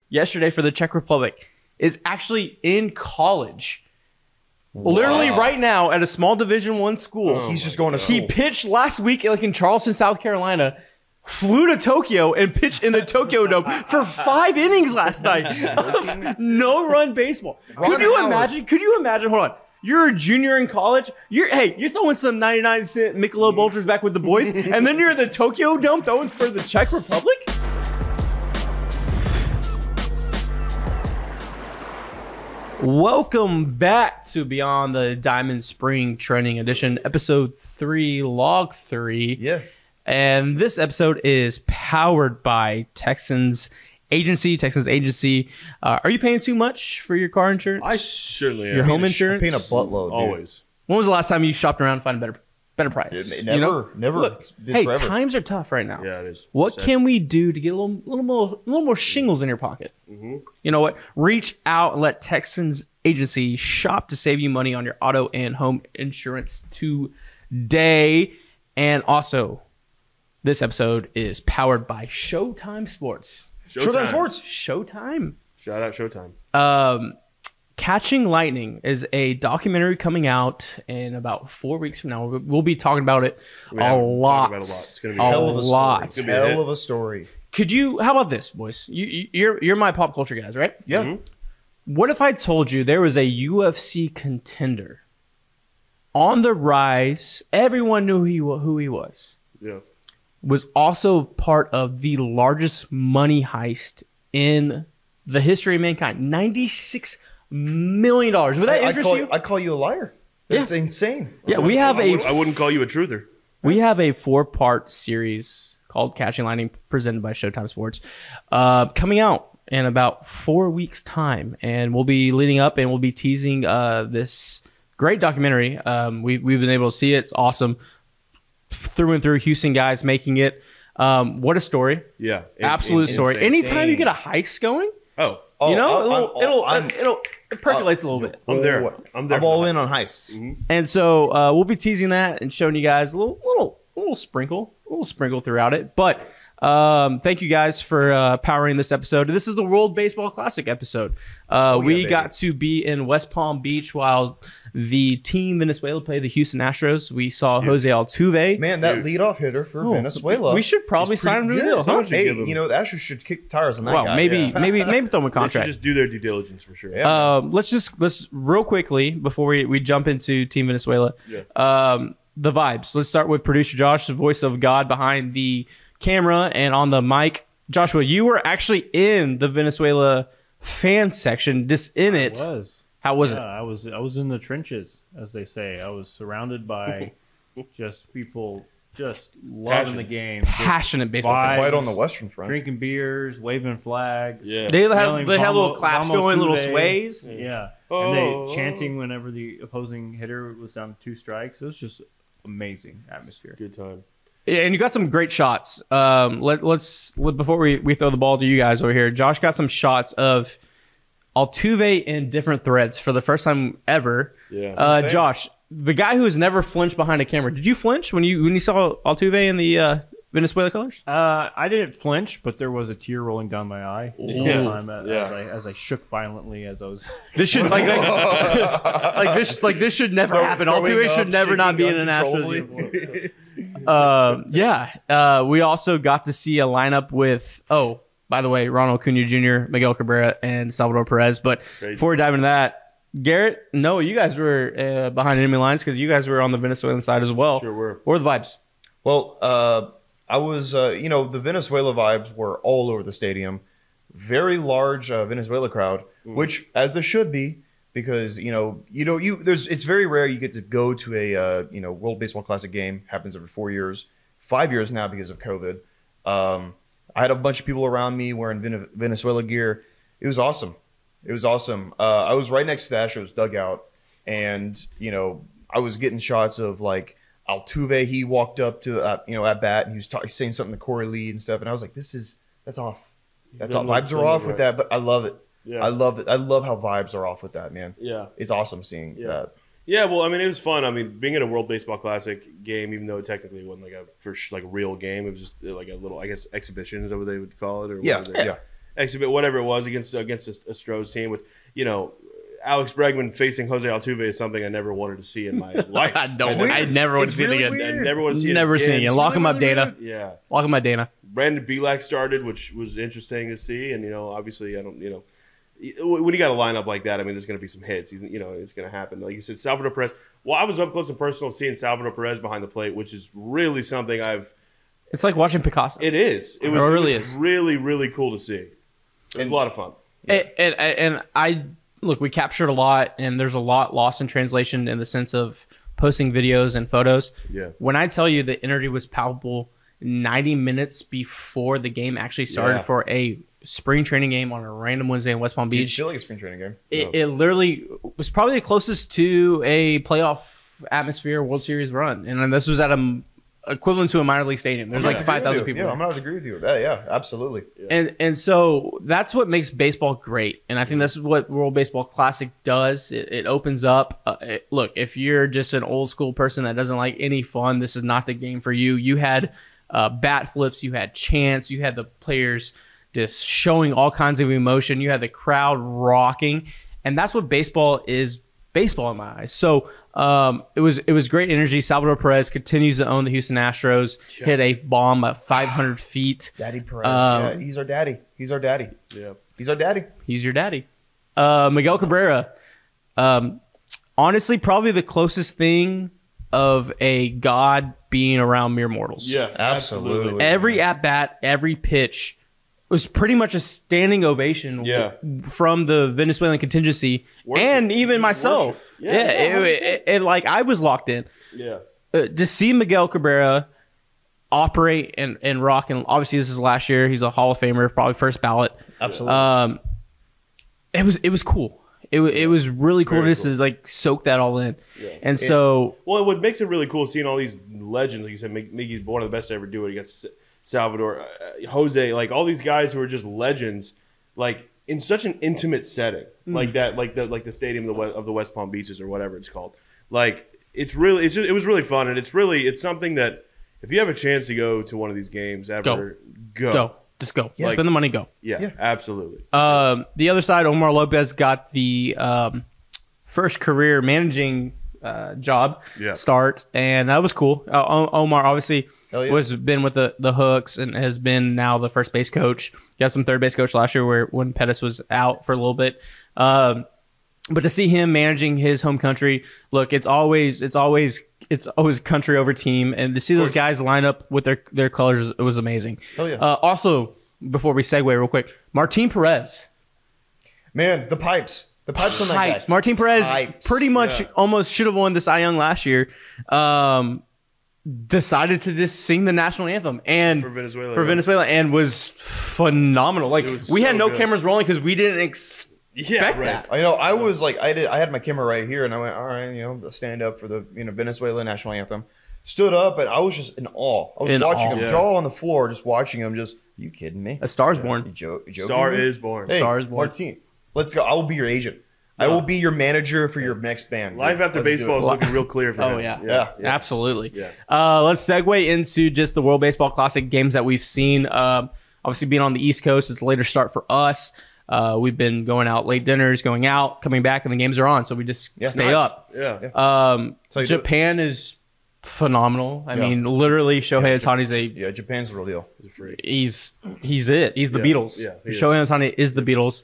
yesterday for the Czech Republic is actually in college. Wow. Literally right now at a small Division I school. He's just going to school. He pitched last week in Charleston, South Carolina, flew to Tokyo and pitched in the Tokyo Dome for 5 innings last night. No run baseball. Could you imagine? Hold on. You're a junior in college. You're throwing some 99-cent Michelob Ultras back with the boys, and then you're in the Tokyo Dome throwing for the Czech Republic? Welcome back to Beyond the Diamond Spring Training Edition, episode 3, log 3. Yeah. And this episode is powered by TexIns Agency. Are you paying too much for your car insurance? I certainly am. Your home insurance? I'm paying a buttload. Always. When was the last time you shopped around and found a better price? Never. Look, hey, forever. Times are tough right now. Yeah, it is. What can we do to get a little more shingles in your pocket? Mm-hmm. You know what? Reach out and let TexIns Agency shop to save you money on your auto and home insurance today. And also, this episode is powered by Showtime Sports. Showtime Sports. Showtime. Shout out Showtime. Catching Lightning is a documentary coming out in about 4 weeks from now. We'll be talking about it a lot. It's going to be a hell of a story. Could you? How about this, boys? You're my pop culture guys, right? Yeah. Mm-hmm. What if I told you there was a UFC contender on the rise? Everyone knew who he was. Yeah. Was also part of the largest money heist in the history of mankind. $96 million. Would that interest you? I'd call you a liar. That's insane. Yeah, I wouldn't call you a truther. We have a 4-part series called Catching Lightning, presented by Showtime Sports, coming out in about 4 weeks' time, and we'll be leading up and we'll be teasing this great documentary. We've been able to see it. It's awesome. Through and through, Houston guys making it. What a story! Yeah, absolute story. Anytime you get a heist going, it percolates a little bit. I'm there. I'm all in on heists. Mm-hmm. And so we'll be teasing that and showing you guys a little sprinkle throughout it. But thank you guys for powering this episode. This is the World Baseball Classic episode. We got to be in West Palm Beach while the team Venezuela played the Houston Astros. We saw Jose Altuve. Man, that leadoff hitter for Venezuela. We should probably sign him to the deal. Huh? Hey, the Astros should kick tires on that guy. Maybe throw him a contract. They should just do their due diligence for sure. Yeah. Let's real quickly before we jump into Team Venezuela. Yeah. The vibes. Let's start with producer Josh, the voice of God behind the camera and on the mic. Joshua, you were actually in the Venezuela fan section, just in it. I was. How was it? I was in the trenches, as they say. I was surrounded by just people just loving the game. Passionate baseball fans. Quite on the Western Front. Drinking beers, waving flags. Yeah. They had little claps going, little sways. Yeah. And they chanting whenever the opposing hitter was down to 2 strikes. It was just amazing atmosphere. Good time. Yeah, and you got some great shots. Let's before we throw the ball to you guys over here. Josh got some shots of Altuve in different threads for the first time ever. Yeah. Josh, the guy who has never flinched behind a camera, did you flinch when you saw Altuve in the Venezuela colors? I didn't flinch, but there was a tear rolling down my eye the whole time as I shook violently as I was. This should this should never happen. Altuve should never not be in an Astros uniform. We also got to see a lineup with by the way, Ronald Acuna Jr., Miguel Cabrera, and Salvador Perez. But before we dive into that, Garrett, Noah, you guys were behind enemy lines because you guys were on the Venezuelan side as well. Sure were. What were the vibes? Well, I was, the Venezuela vibes were all over the stadium. Very large Venezuela crowd, which as there should be, because it's very rare you get to go to a World Baseball Classic game. Happens every 4 years, 5 years now because of COVID. I had a bunch of people around me wearing Venezuela gear. It was awesome. I was right next to the Astros dugout, and I was getting shots of like Altuve. He walked up to at bat, and he was saying something to Corey Lee and stuff, and I was like, that's off. That's all. Vibes are off with that, but I love it. Yeah. I love it. I love how vibes are off with that, man. Yeah. It's awesome seeing that. Yeah, well, I mean, it was fun. I mean, being at a World Baseball Classic game, even though technically it wasn't like a real game, it was just like a little, I guess, exhibition is that what they would call it? Or Yeah. exhibit, whatever it was, against a Stroh's team with, you know, Alex Bregman facing Jose Altuve is something I never wanted to see in my life. I never want to see it again. I never want to see it Never again. see it again. Lock him up, Dana. Yeah. Lock him up, Dana. Brandon Bielak started, which was interesting to see. And, you know, obviously, I don't, you know, when you got a lineup like that, I mean, there's going to be some hits. You know, it's going to happen. Like you said, Salvador Perez. Well, I was up close and personal seeing Salvador Perez behind the plate, which is really something It's like watching Picasso. It is. It was really, really cool to see. It was a lot of fun. And I look, we captured a lot, and there's a lot lost in translation in the sense of posting videos and photos. Yeah. When I tell you the energy was palpable 90 minutes before the game actually started for a spring training game on a random Wednesday in West Palm Beach. Did you feel like a spring training game? It literally was probably the closest to a playoff atmosphere World Series run. And this was at equivalent to a minor league stadium. There's like 5,000 people. Yeah, I'm going to agree with you. Yeah, absolutely. Yeah. And so that's what makes baseball great. And I think that's what World Baseball Classic does. It opens up. Look, if you're just an old school person that doesn't like any fun, this is not the game for you. You had bat flips. You had chants. You had the players just showing all kinds of emotion. You had the crowd rocking. And that's what baseball is, baseball in my eyes. So it was great energy. Salvador Perez continues to own the Houston Astros. Hit a bomb at 500 feet. Daddy Perez. He's our daddy. He's our daddy. Yeah. He's our daddy. He's your daddy. Miguel Cabrera. Honestly, probably the closest thing of a god being around mere mortals. Yeah, absolutely. Every at-bat, every pitch was pretty much a standing ovation from the Venezuelan contingency and even myself. It like I was locked in. Yeah. To see Miguel Cabrera operate and rock, and obviously this is last year. He's a Hall of Famer, probably first ballot. Absolutely. It was cool. It was really cool just to like soak that all in. Yeah. And so, well, what makes it really cool is seeing all these legends, like you said, Miggy's one of the best to ever do it. You got Salvador, Jose, like all these guys who are just legends, like in such an intimate setting, like that, like the stadium of the West Palm Beaches or whatever it's called. Like it was really fun, and it's something that if you have a chance to go to one of these games ever, go. Just go. Yeah. Spend the money. Go. Yeah, absolutely. The other side, Omar Lopez got the first career managing job start, and that was cool. Omar obviously been with the Hooks and has been now the first base coach. He got some third base coach last year when Pettis was out for a little bit. But to see him managing his home country, look, it's always country over team, and to see those guys line up with their colors, it was amazing. Also, before we segue real quick, Martin Perez. Man, the pipes on that guy. Martin Perez pretty much almost should have won the Cy Young last year. Decided to just sing the national anthem and for Venezuela and was phenomenal. Like we had no cameras rolling because we didn't expect that. I know. I was like, I had my camera right here, and I went, all right, stand up for the Venezuela national anthem. Stood up, and I was just in awe. I was watching him, jaw on the floor, just watching him. Just, are you kidding me? A Star's born. Star is born. Hey, Star is born. Martin, let's go. I will be your agent. I will be your manager for your next band. Life after baseball is looking real clear for him. Oh, yeah. Absolutely. Yeah. Let's segue into just the World Baseball Classic games that we've seen. Obviously, being on the East Coast, it's a later start for us. We've been going out late dinners, going out, coming back, and the games are on. So we just stay up. Yeah. Japan is phenomenal. I mean, literally, Shohei Ohtani's Japan's the real deal. He's it. He's the Beatles. Yeah, Shohei Ohtani is the Beatles.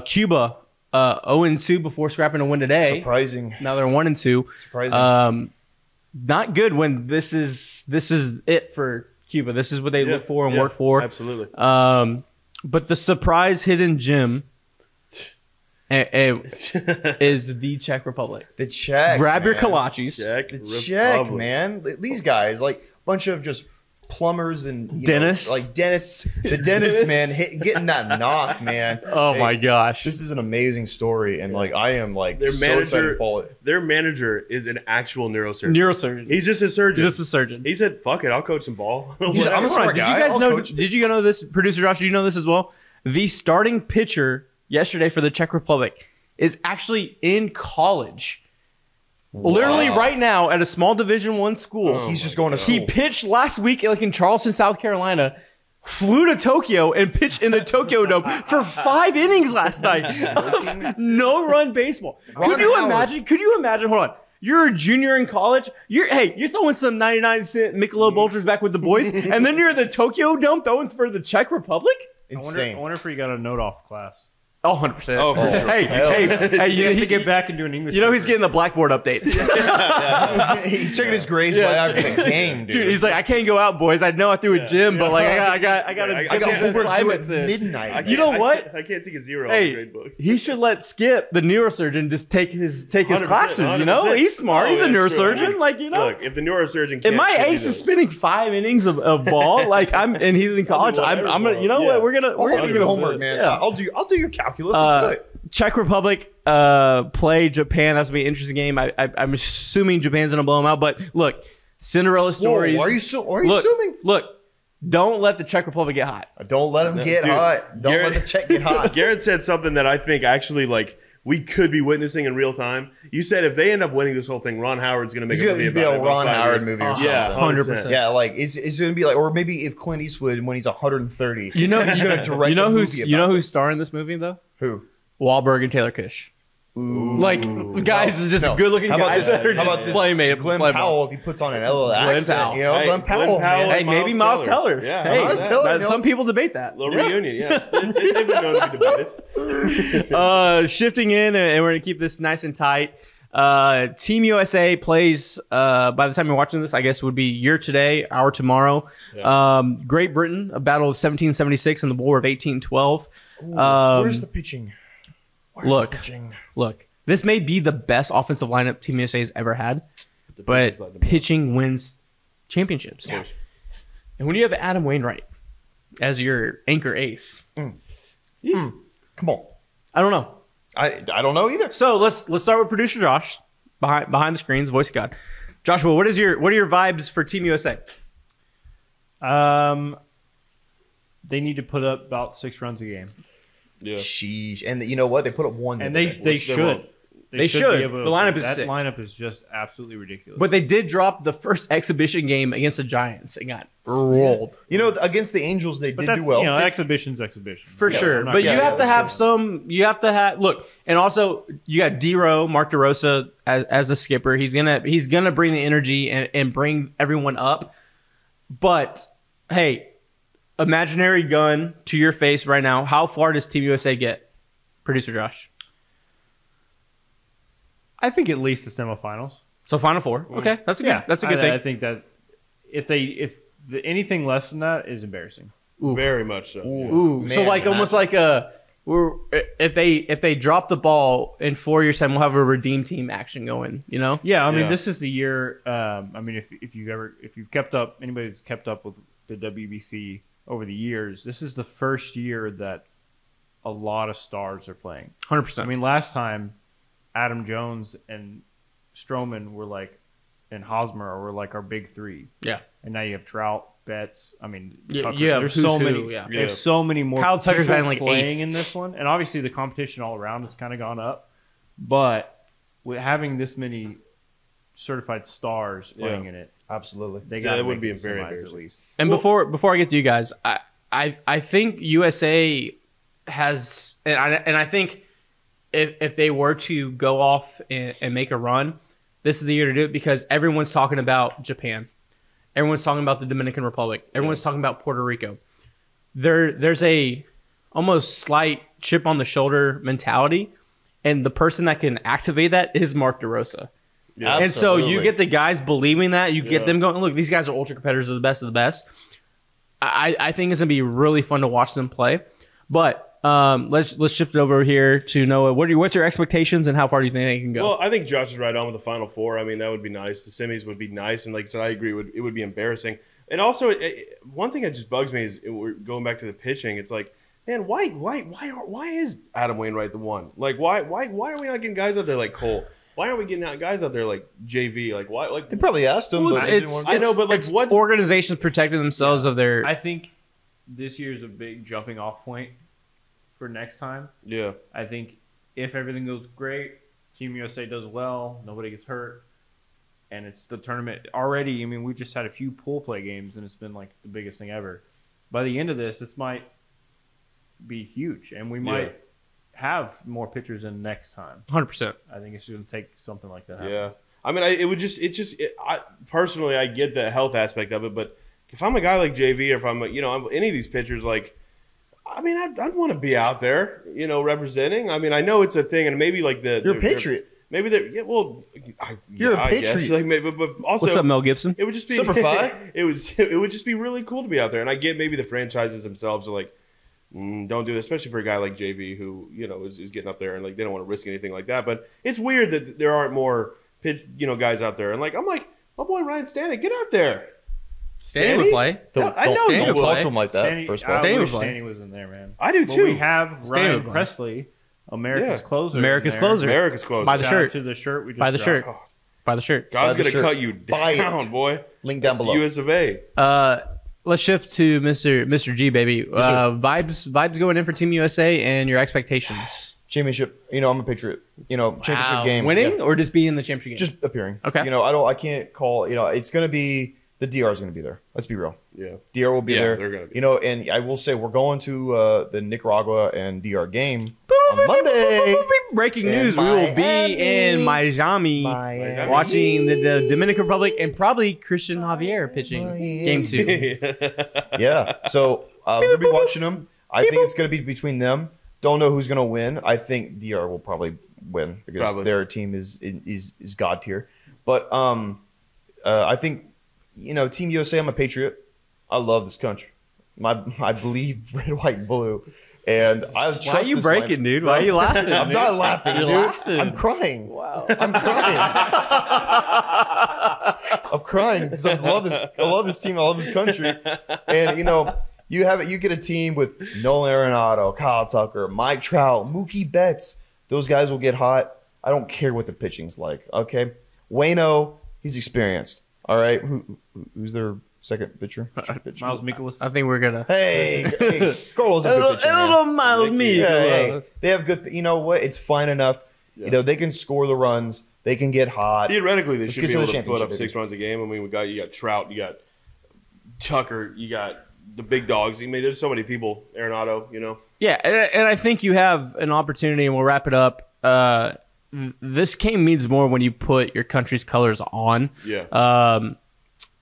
Cuba, 0-2 before scrapping a win today. Surprising. Now they're 1-2. Surprising. Not good when this is it for Cuba. This is what they look for and work for. Absolutely. But the surprise hidden gem is the Czech Republic. The Czech. Grab your kolaches. Czech, man. These guys, like a bunch of just plumbers and dentists. Dentists. The dentist, man, getting that knock, man. Oh my gosh. This is an amazing story, and I am so excited to follow it. Their manager is an actual neurosurgeon. He's just a surgeon. He said, "Fuck it, I'll coach some ball." I'm a smart guy. Did you guys know? Did you know this, producer Josh? Did you know this as well? The starting pitcher yesterday for the Czech Republic is actually in college. Wow. Literally right now at a small Division I school. He's just going to school. He pitched last week in Charleston, South Carolina. flew to Tokyo and pitched in the Tokyo Dome for 5 innings last night. No run baseball. Could you imagine? Hold on. You're a junior in college. You're throwing some 99-cent Michelob Ultras back with the boys, and then you're at the Tokyo Dome throwing for the Czech Republic. Insane. I wonder if he got a note off class. Oh, 100%. Oh, for sure. Hey, You have to get back and do an English. You know he's getting the blackboard updates. He's checking his grades right after the game, dude. He's like, I can't go out, boys. I know I threw a gym, but like I got I got homework due at assignments in. midnight. You know what? I can't take a 0 on Hey, the grade book. he should let Skip, the neurosurgeon, just take his 100%, classes. You know, 100%. he's smart. Oh, he's a yeah, neurosurgeon. true. I mean, Like, you know, Look, if the neurosurgeon if can't my do ace is this- spinning 5 innings of ball, like and he's in college, I'm gonna. You know what? We're gonna do the homework, man. Yeah. I'll do your calculus. Let's do it. Czech Republic play Japan. That's gonna be an interesting game. I'm assuming Japan's gonna blow them out. But look, Cinderella stories. Whoa, are you assuming? Look, don't let the Czech Republic get hot. Don't let him get dude, hot. Don't let the Czech get hot. Garrett said something that I think actually we could be witnessing in real time. You said if they end up winning this whole thing, Ron Howard's going to make It's a going movie to be about a it. Ron Howard movie or something. Yeah, 100%. Yeah, like it's going to be like, or maybe if Clint Eastwood when he's 130, You know, he's going to direct. You know a who's movie you know about who's starring in this movie though? who? Wahlberg and Taylor Kish. Like guys, is just No. good looking How about guys this? that are How about just this? playmate. Glenn Powell, if he puts on an LL Glenn accent, Powell. you know, Hey, Glenn Powell, Glenn Powell. man. Hey, maybe Miles Teller. Yeah, Hey, Miles Teller, that- you know. some people debate that. Little reunion, yeah. They've been known to be debated. Shifting in, and we're gonna keep this nice and tight. Team USA plays. By the time you're watching this, I guess it would be year today, our tomorrow. Yeah. Great Britain, a battle of 1776 and the War of 1812. Where's the pitching? Where's look. the pitching? Look, this may be the best offensive lineup Team USA has ever had, but pitching's like the best. pitching wins championships. Yeah. And when you have Adam Wainwright as your anchor ace, Come on. I don't know. I don't know either. So let's start with producer Josh behind the screens, voice of God. Joshua, what are your vibes for Team USA? They need to put up about 6 runs a game, Yeah. Sheesh. And you know what? They put up one. and the other they day. they should. won't. They should. be able to- The lineup is that sick. lineup is just absolutely ridiculous. But they did drop the first exhibition game against the Giants and got rolled You know, against the Angels, they did that's do well. exhibition's exhibition for Yeah, sure. I'm not But you gonna- have to have some. You have to have look, and also you got Mark DeRosa as a skipper. He's gonna bring the energy and bring everyone up. But hey, imaginary gun to your face right now. How far does Team USA get, producer Josh? I think at least the semifinals. So Final Four. Okay, that's a good. That's a good I thing. think that anything less than that is embarrassing. Very much so. yeah. Ooh, so Man, like almost like if they drop the ball in 4 years time, we'll have a redeem team action going. You know. Yeah, I mean, Yeah. this is the year. I mean, if you've kept up, anybody that's kept up with the WBC over the years, this is the first year that a lot of stars are playing. 100%. I mean, last time Adam Jones and Stroman were like, and Hosmer were like our big 3. Yeah. And now you have Trout, Betts. I mean, Yeah, Tucker. yeah, There's who's so who, many. yeah. There's Yeah. so many more. Kyle Tucker's people batting like playing eighth. in this one, and obviously the competition all around has kind of gone up. But with having this many certified stars playing in it, Absolutely. they Yeah, got that would be the very semis at embarrassing. least. And before I get to you guys, I think USA has, and I think if they were to go off and make a run, this is the year to do it because everyone's talking about Japan, everyone's talking about the Dominican Republic, everyone's talking about Puerto Rico. There's a almost slight chip on the shoulder mentality, and the person that can activate that is Mark DeRosa. Yeah. And so you Absolutely. get the guys believing that. You get Yeah. them going, look, these guys are ultra competitors of the best of the best. I think it's going to be really fun to watch them play. But let's shift it over here to Noah. What's your expectations and how far do you think they can go? Well, I think Josh is right on with the Final Four. I mean, that would be nice. The semis would be nice, and like I said, I agree. It would be embarrassing. And also, one thing that just bugs me is we're going back to the pitching. It's like, man, why is Adam Wainwright the one? Like, why are we not getting guys out there like Cole? Why aren't we getting out guys out there like JV? Like, why? Like, They probably asked him, Well, but they didn't it's, want I know, but, like, it's what- organizations protecting themselves of their. I think this year's a big jumping off point for next time. yeah, I think if everything goes great, Team USA does well, nobody gets hurt, and it's the tournament already. I mean, we just had a few pool play games, and it's been like the biggest thing ever. by the end of this might be huge, and we might have more pitchers in next time. 100%. I think it's going to take something like that. Happen. Yeah. I mean, personally, I get the health aspect of it, but if I'm a guy like JV, or if I'm any of these pitchers, like, I mean, I'd want to be out there, representing. I mean, I know it's a thing, and maybe like You're a Patriot. Maybe they're You're a Patriot. Guess. Like, maybe, but also, What's up, Mel Gibson? it would just be Super Fi. it would just be really cool to be out there, and I get maybe the franchises themselves are like, don't do this, especially for a guy like JV who is getting up there and like they don't want to risk anything like that. But it's weird that there aren't more guys out there, and like I'm like, my boy Ryan Stanley, get out there. Stanley would play. Don't I know talk he would to play. him like that. Stanley, First of all, I Stanley wish would play. Stanley was in there, man. I do But too. we have Stanley Ryan would play. Presley, America's Yeah. closer. in America's there. closer. America's close. By the Shout out shirt. to the shirt we just By the dropped. shirt. By the shirt. God's Buy the gonna shirt. cut you Buy down, it. boy. Link down That's below. the US of A. Let's shift to Mr. G, baby. Vibes going in for Team USA and your expectations. Championship. I'm a Patriot. Championship Wow. game. Winning Yeah. or just being in the championship game? Just appearing. Okay. I can't call. It's gonna be the DR is gonna be there. Let's be real. Yeah. DR will be Yeah, there. they're gonna be. And I will say we're going to the Nicaragua and DR game on Monday. Breaking In news: we will be in Miami. Miami watching the Dominican Republic and probably Christian Javier pitching Miami. game 2. Yeah. So we'll be watching them. I think it's going to be between them. Don't know who's going to win. I think DR will probably win because their team is god tier. But I think Team USA. I'm a Patriot. I love this country. I believe red, white, and blue. And I trust Why are you this breaking, line. dude? Why are you laughing? I'm dude? not laughing, You're dude. laughing. I'm crying. Wow. I'm crying. I'm crying because I love this. I love this team. I love this country. And you get a team with Nolan Arenado, Kyle Tucker, Mike Trout, Mookie Betts. Those guys will get hot. I don't care what the pitching's like. Okay, Waino, he's experienced. All right, who's their second pitcher? Miles Mikolas. I think we're gonna. Hey, Carlos a good pitcher. A man. little Miles me. Hey, they have good. You know what? It's fine enough. Yeah. They can score the runs. They can get hot. Theoretically, they Let's should get be to the able to put championship, up 6 runs a game. I mean, you got Trout, you got Tucker, you got the big dogs. I mean, there's so many people. Arenado, Yeah, and I think you have an opportunity, and we'll wrap it up. This game means more when you put your country's colors on. Yeah.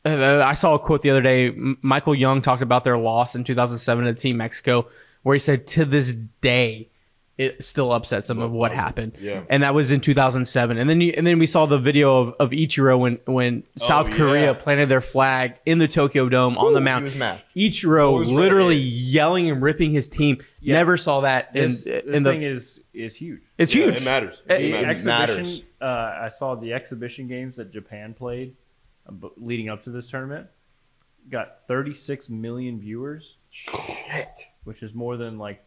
I saw a quote the other day. Michael Young talked about their loss in 2007 to Team Mexico, where he said, to this day, it still upsets him of what happened. Yeah. And that was in 2007. And then we saw the video of Ichiro when South Korea planted their flag in the Tokyo Dome on the He mound. was mad. Ichiro was literally red. yelling and ripping his team. Yeah. Never saw that This in thing the. is huge. It's Yeah, huge. It matters. It It matters. Exhibition. I saw the exhibition games that Japan played leading up to this tournament. Got 36 million viewers, which is more than like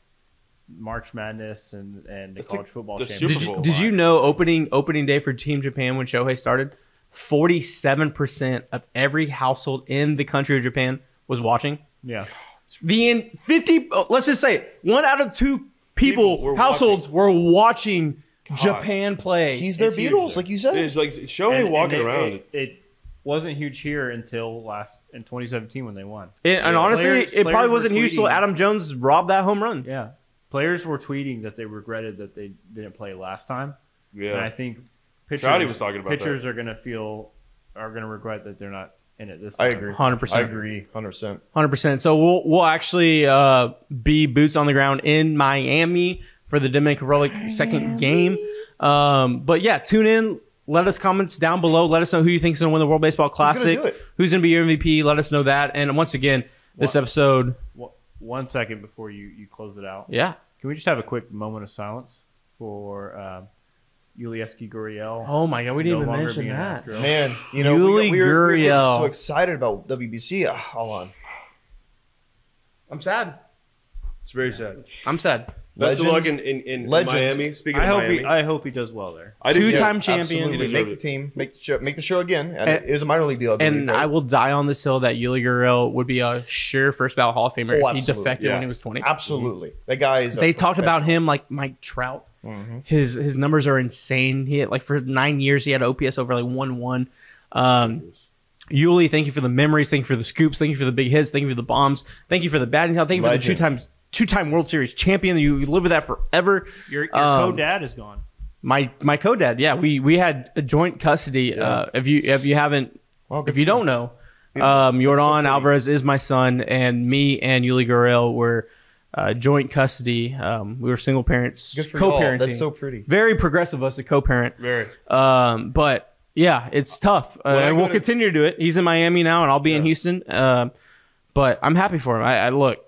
March Madness and the That's college football the championship. Super Bowl. Did you know opening day for Team Japan when Shohei started, 47% of every household in the country of Japan was watching? Yeah. The 50, let's just say 1 out of 2 People were households were watching Japan play. He's their It's huge, Beatles, though. like you said. It's like Shohei walking around. It wasn't huge here until in 2017 when they won. And honestly, Players- it probably players wasn't were huge till tweeting- Adam Jones robbed that home run. Yeah. Players were tweeting that they regretted that they didn't play last time. And I Yeah. think Trouty was talking about pitchers are going to regret that they're not in it this I time. agree. 100%. I agree, 100%. 100%. So we'll actually be boots on the ground in Miami for the Dominican Republic second game. But yeah, tune in. Let us comments down below. Let us know who you think is going to win the World Baseball Classic. do it? Who's going to be your MVP? Let us know that. And once again, this episode, 1 second before you close it out. yeah. Can we just have a quick moment of silence for Yuli Gurriel? Oh my God, we didn't no even longer mention being that. Astro? Man, Yuli we were getting Gurriel. so excited about WBC. Hold on. I'm sad. It's very sad. I'm sad. Best of luck Legend. in Legend. Miami. Speaking of Miami, I hope he does well there. I do too. Two-time champion. Absolutely. He Make deserved the it. team. Make the show again. And And- it is a minor league deal, I believe, And right? I will die on this hill that Yuli Gurriel would be a sure first ballot Hall of Famer Oh, if he absolutely. defected Yeah. when he was 20. Absolutely. That guy is They talked about him like Mike Trout. His numbers are insane. He had, like, for 9 years he had OPS over like 1-1. Yuli, thank you for the memories. Thank you for the scoops. Thank you for the big hits. Thank you for the bombs. Thank you for the batting count. Thank you for the two-time World Series champion. You live with that forever. Your co-dad is gone. My co-dad, yeah, we had a joint custody. Yeah. If you haven't, if you don't know, Jordan Alvarez is my son, and me and Yuli Gurriel were joint custody. We were single parents, co-parenting. That's so pretty. Very progressive of us to co-parent. Very. But yeah, it's tough, and we'll continue to do it. He's in Miami now, and I'll be in Houston. But I'm happy for him. I look.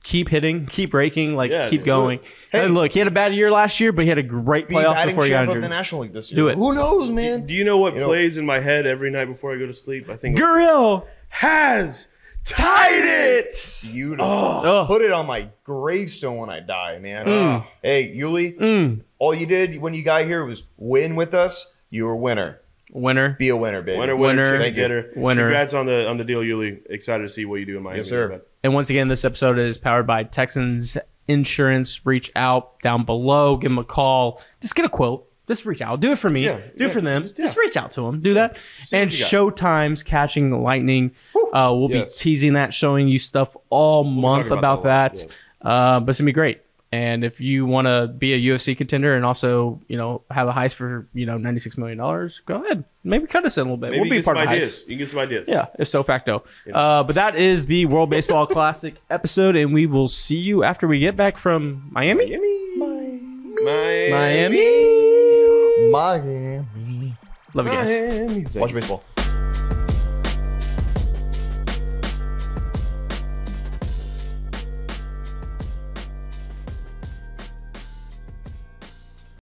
Keep hitting, keep breaking, keep going. Hey, look, he had a bad year last year, but he had a great playoff before he got injured. Of the National League this year. Do it. Who knows, man? Do you know what plays in my head every night before I go to sleep? I think Gurriel has tied it. Beautiful. Oh. Put it on my gravestone when I die, man. Hey, Yuli, all you did when you got here was win with us. You were a winner. Winner. Be a winner, baby. Winner, chicken getter. Winner. Congrats on the deal, Yuli. Excited to see what you do in Miami. Yes, sir. And once again, this episode is powered by TexIns Insurance. Reach out down below. Give them a call. Just get a quote. Just reach out. Do it for me. Do it for them. Just reach out to them. Do that. And Showtime's Catching the Lightning. We'll be teasing that, showing you stuff all month about that. But it's going to be great. And if you want to be a UFC contender and also, have a heist for, $96 million, go ahead. Maybe cut us in a little bit. Maybe we'll be part of the heist. You can get some ideas. Yeah, if so facto. But that is the World Baseball Classic episode, and we will see you after we get back from Miami. Miami. Love you guys. Watch baseball.